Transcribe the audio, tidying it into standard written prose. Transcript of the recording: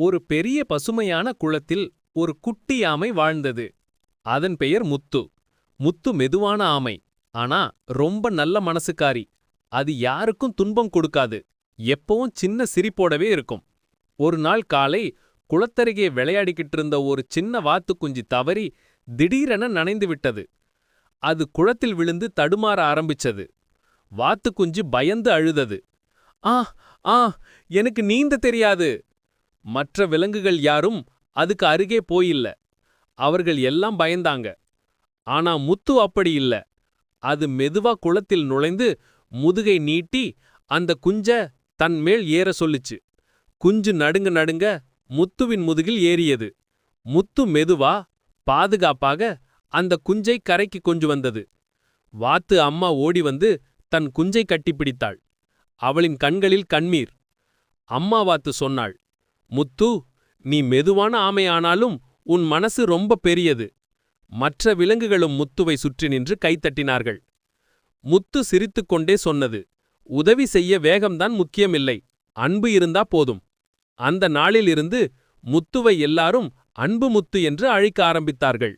ஒரு பெரிய பசுமையான குளத்தில் ஒரு குட்டி ஆமை வாழ்ந்தது. அதன் பெயர் முத்து. முத்து மெதுவான ஆமை, ஆனா ரொம்ப நல்ல மனசுக்காரி. அது யாருக்கும் துன்பம் கொடுக்காது. எப்பவும் சின்ன சிரிப்போடவே இருக்கும். ஒரு நாள் காலை குளத்தருகே விளையாடிக்கிட்டு இருந்த ஒரு சின்ன வாத்துக்குஞ்சி தவறி திடீரென நனைந்து விட்டது. அது குளத்தில் விழுந்து தடுமாற ஆரம்பிச்சது. வாத்துக்குஞ்சு பயந்து அழுதது. ஆ ஆ எனக்கு நீந்த தெரியாது. மற்ற விலங்குகள் யாரும் அதுக்கு அருகே போயில்ல. அவர்கள் எல்லாம் பயந்தாங்க. ஆனா முத்து அப்படி இல்ல. அது மெதுவா குளத்தில் நுழைந்து முதுகை நீட்டி அந்த குஞ்ச தன் மேல் ஏற சொல்லிச்சு. குஞ்சு நடுங்க நடுங்க முத்துவின் முதுகில் ஏறியது. முத்து மெதுவா பாதுகாப்பாக அந்த குஞ்சை கரைக்கு கொண்டு வந்தது. வாத்து அம்மா ஓடி வந்து தன் குஞ்சை கட்டிப்பிடித்தாள். அவளின் கண்களில் கண்ணீர். அம்மா வாத்து சொன்னாள், முத்து, நீ மெதுவான ஆமையானாலும் உன் மனசு ரொம்ப பெரியது. மற்ற விலங்குகளும் முத்துவை சுற்றி நின்று கைத்தட்டினார்கள். முத்து சிரித்துக்கொண்டே சொன்னது, உதவி செய்ய வேகம்தான் முக்கியமில்லை, அன்பு இருந்தா போதும். அந்த நாளிலிருந்து முத்துவை எல்லாரும் அன்பு முத்து என்று அழைக்க ஆரம்பித்தார்கள்.